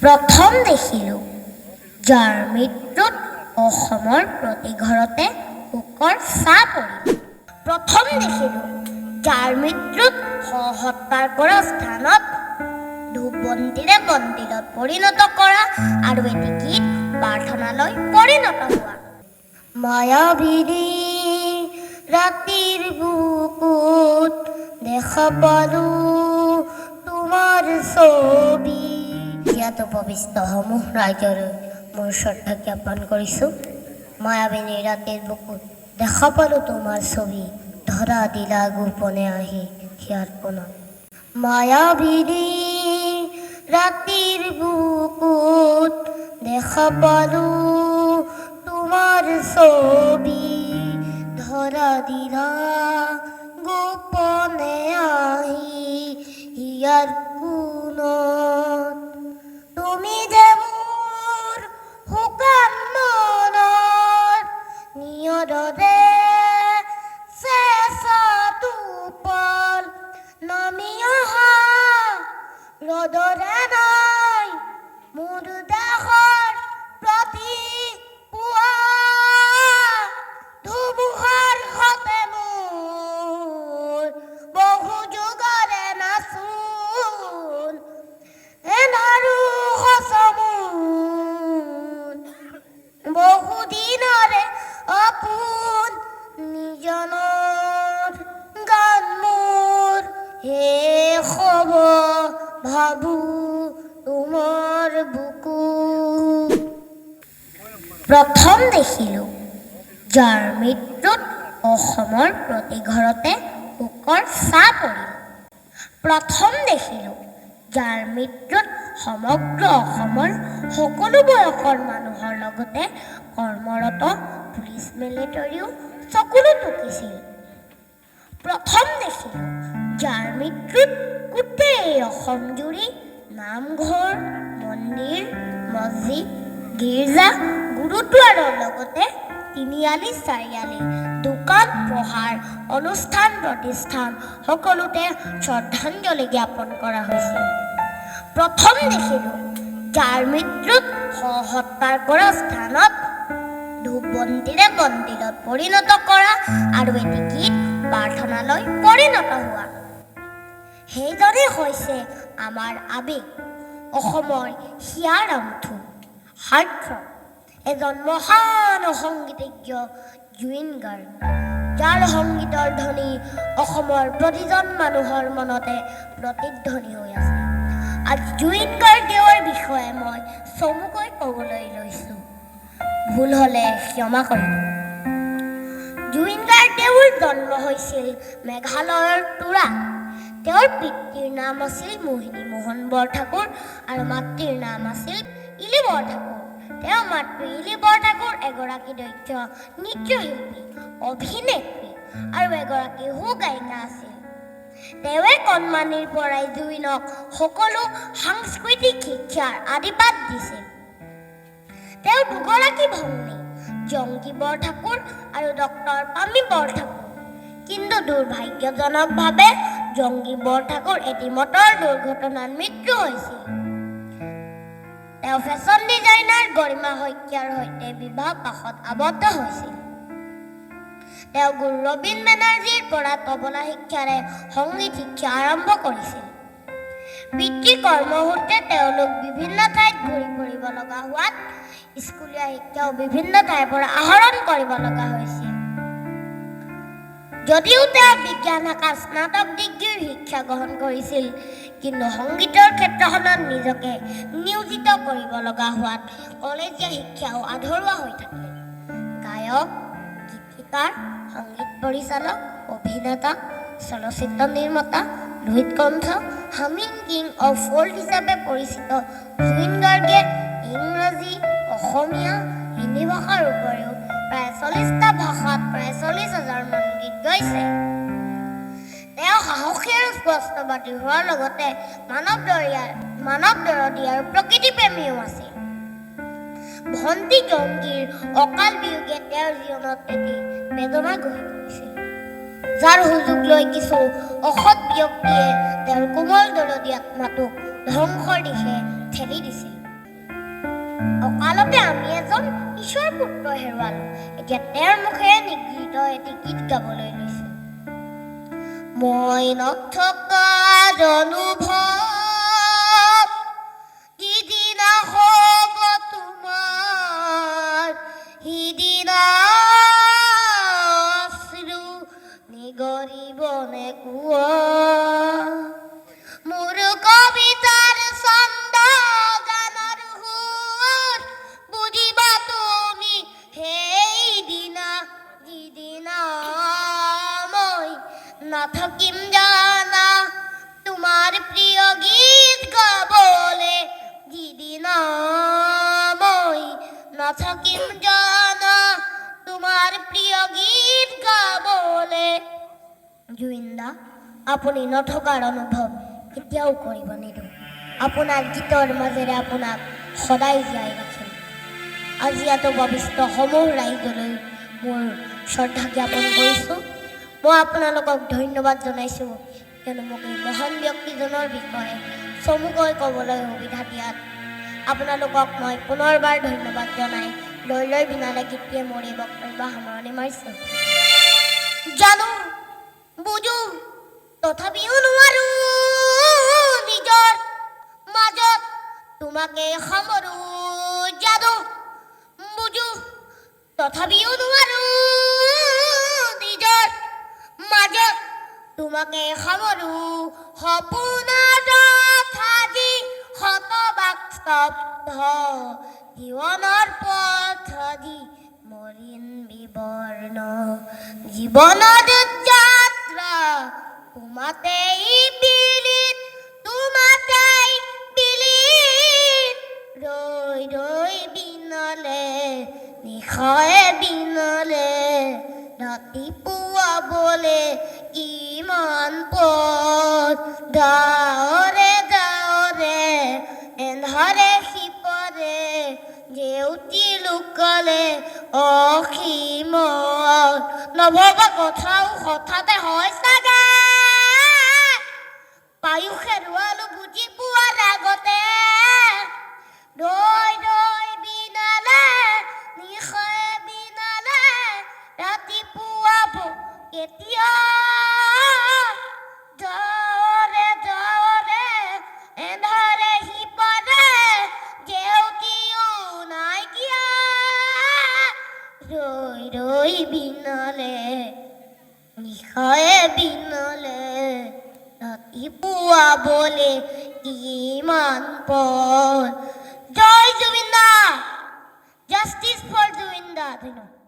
প্ৰথম দেখিলোঁ যাৰ মৃত্যুত অসমৰ প্ৰতি ঘৰতে শোকৰ ছাঁ পৰিল। প্ৰথম দেখিলোঁ যাৰ মৃত্যুত হত্যাৰ কৰা স্থানত ধূপ বন্তিৰে মন্দিৰত পৰিণত কৰা আৰু এটি গীত প্ৰাৰ্থনালৈ পৰিণত হোৱা। মায়াবিনী ৰাতিৰ বুকুত দেখা পালোঁ তোমাৰ ছবি। ইয়াত উপবিষ্ট সমূহ ৰাইজলৈ মোৰ শ্ৰদ্ধা জ্ঞাপন কৰিছোঁ। মায়াবিনী ৰাতিৰ বুকুত দেখা পালোঁ তোমাৰ ছবি, ধৰা দিলা গোপনে আহি হিয়াৰ কোণত। মায়াবিনী ৰাতিৰ বুকুত দেখা পালোঁ তোমাৰ ছবি, ধৰা দিলা গোপনে আহি হিয়াৰ কোণত। তুমি যে মোৰ শুকান মনৰ নিয়ৰৰে চেঁচা টোপল, নামি অহা ৰ'দৰে নাই মোৰ দেহৰ প্ৰতি পুৱা। ধুমুহাৰ সতে মোৰ বহু যুগৰে নাচোন, এনাৰো সচমোন বহু দিনৰে আপোন নিজনৰ গান মোৰ শেষ হ'ব ভাবোঁ তোমাৰ বুকু। প্ৰথম দেখিলোঁ যাৰ মৃত্যুত অসমৰ প্ৰতি ঘৰতে শোকৰ ছাঁ পৰিল। প্ৰথম দেখিলোঁ যাৰ মৃত্যুত সমগ্ৰ অসমৰ সকলো বয়সৰ মানুহৰ লগতে কৰ্মৰত পুলিচ মিলিটাৰীও চকুলো টুকিছিল। প্ৰথম দেখিলোঁ যাৰ মৃত্যুত গোটেই অসম জুৰি নামঘৰ, মন্দিৰ, মছজিদ, গীৰ্জা, গুৰুদ্বাৰৰ লগতে তিনিআলি, চাৰিআলি, দোকান পোহাৰ, অনুষ্ঠান প্ৰতিষ্ঠান সকলোতে শ্ৰদ্ধাঞ্জলি জ্ঞাপন কৰা হৈছিল। প্ৰথম দেখিলোঁ যাৰ মৃত্যুত হত্যাৰ কৰা স্থানত ধূপ বন্তিৰে মন্দিৰত পৰিণত কৰা আৰু এটি গীত প্ৰাৰ্থনালৈ পৰিণত হোৱা। সেইজনে হৈছে আমাৰ আবেগ, অসমৰ হিয়াৰ আমঠু, সাৰ্থক, এজন মহান সংগীতজ্ঞ জুবিন গাৰ্গ, যাৰ সংগীতৰ ধ্বনি অসমৰ প্ৰতিজন মানুহৰ মনতে প্ৰতিধ্বনি হৈ আছে। আজি জুবিন গাৰ্গৰ বিষয়ে মই চমুকৈ ক'বলৈ লৈছোঁ, ভুল হ'লে ক্ষমা কৰিব। জুবিন গাৰ্গৰ জন্ম হৈছিল মেঘালয়ৰ তুৰাত। তেওঁৰ পিতৃৰ নাম আছিল মোহিনী মোহন বৰঠাকুৰ আৰু মাতৃৰ নাম আছিল ইলি বৰঠাকুৰ। তেওঁৰ মাতৃ ইলি বৰঠাকুৰ এগৰাকী দক্ষ নৃত্যশিল্পী, অভিনেত্ৰী আৰু এগৰাকী সুগায়িকা আছিল। তেওঁৱে কণমানিৰ পৰাই জুবিনক সকলো সাংস্কৃতিক শিক্ষাৰ আদিপাঠ দিছিল। তেওঁ দুগৰাকী ভগ্নী, জংকী বৰঠাকুৰ আৰু ডক্টৰ পামী বৰঠাকুৰ। কিন্তু দুৰ্ভাগ্যজনকভাৱে জংকী বৰঠাকুৰ এটি মটৰ দুৰ্ঘটনাত মৃত্যু হৈছিল। তেওঁ ফেশ্বন ডিজাইনাৰ গৰিমা শইকীয়াৰ সৈতে বিবাহ পাশত আবদ্ধ হৈছিল। তেওঁ গুৰু ৰবীন বেনাৰ্জীৰ পৰা তবলা শিক্ষাৰে সংগীত শিক্ষা আৰম্ভ কৰিছিল। পিতৃৰ কৰ্মসূত্ৰে তেওঁলোক বিভিন্ন ঠাইত ঘূৰি ফুৰিব লগা হোৱাত স্কুলীয়া শিক্ষাও বিভিন্ন ঠাইৰ পৰা আহৰণ কৰিব লগা হৈছিল। যদিও তেওঁ বিজ্ঞান শাখাত স্নাতক ডিগ্ৰীৰ শিক্ষা গ্ৰহণ কৰিছিল, কিন্তু সংগীতৰ ক্ষেত্ৰখনত নিজকে নিয়োজিত কৰিব লগা হোৱাত কলেজীয়া শিক্ষাও আধৰুৱা হৈ থাকিল। গায়ক, গীতিকাৰ, সংগীত পৰিচালক, অভিনেতা, চলচ্চিত্ৰ নিৰ্মাতা, লোহিত কণ্ঠ, হামিং কিং অফ ওল্ড হিচাপে পৰিচিত জুবিন গাৰ্গে ইংৰাজী, অসমীয়া, হিন্দী ভাষাৰ উপৰিও প্ৰায় 40টা ভাষাত প্ৰায় 40,000 মান গীত গাইছে। তেওঁ সাহসী আৰু স্পষ্টবাদী হোৱাৰ লগতে মানৱদৰদী আৰু প্ৰকৃতিপ্ৰেমীও আছিল। ভণ্টি জংকীৰ অকাল বিয়োগে তেওঁৰ জীৱনত এটি বেদনা গঢ়ি তুলিছিল, যাৰ সুযোগ লৈ কিছু অসৎ ব্যক্তিয়ে তেওঁৰ কোমল দৰদী আত্মাটোক ধ্বংসৰ দিশে ঠেলি দিছিল। অকালতে আমি এজন ঈশ্বৰ পুত্ৰ হেৰুৱালো। এতিয়া তেওঁৰ মুখেৰে নিগৃহীত এটি গীত গাবলৈ লৈছে। মই নথকা অনুভৱ সিদিনা হ'ব তোমাৰ, সিদিনা অশ্ৰু নিগৰিবনে কোৱা। মোৰ কবিতাৰ ছন্দ গানৰ সুৰ বুজিবা তুমি সেইদিনা, যিদিনা মই নাথাকিম জানা তোমাৰ প্ৰিয় গীত গাবলে, যিদিনা মই নাথাকিম জানা তোমাৰ প্ৰিয় গীত গাবলে। জুবিন দা, আপুনি নথকাৰ অনুভৱ কেতিয়াও কৰিব নিদিওঁ। আপোনাৰ গীতৰ মাজেৰে আপোনাক সদায় জীয়াই ৰাখিম। আজি ইয়াতো ভৱিষ্যত সমূহ ৰাইজলৈ মোৰ শ্ৰদ্ধা জ্ঞাপন কৰিছোঁ। মই আপোনালোকক ধন্যবাদ জনাইছোঁ, কিয়নো মোক এই মহান ব্যক্তিজনৰ বিষয়ে চমুকৈ ক'বলৈ সুবিধা দিয়াত। আপোনালোকক মই পুনৰবাৰ ধন্যবাদ জনাই লৈ বিনালে গীতটিয়ে মোৰ এই বক্তব্য সামৰণি মাৰিছোঁ। জানো, বুজো, তথাপিও নোৱাৰো নিজৰ মাজত তোমাকে সামৰো। জানো, বুজো, তথাপিও নোৱাৰো নিজৰ মাজত তোমাকে সামৰো। সপোনৰ সাজি শতবাস্তৱ জীৱনৰ পথ আজি মলিন বিবৰ্ণ। জীৱনৰ যাত্ৰা তোমাতেই বিলিত, তোমাতেই বিলিত। ৰৈ ৰৈ বিনালে, নিশায়ে বিনালে, ৰাতিপুৱা বলে কিমান পথ। ডাৱৰে ডাৱৰে এন্ধাৰে সিপাৰে জেউতি লুকালে অসীমত। নভবা কথাও হঠাতে হয় চাগে, পায়ুষ হেৰুৱালো বুজি পোৱাৰ আগতে। ৰৈ ৰৈ বিনালে, নিশায়ে বিনালে, ৰাতিপুৱা কেতিয়া। ডাৱৰে ডাৱৰে এন্ধাৰে সিপাৰে জেউতিও নাইকিয়া। ৰৈ ৰৈ বিনালে, নিশায়ে বিনালে, ৰাতিপুৱা বলে কিমান পথ। জয় জুবিন দা, জাষ্টিস ফৰ জুবিন দা। ধন্যবাদ।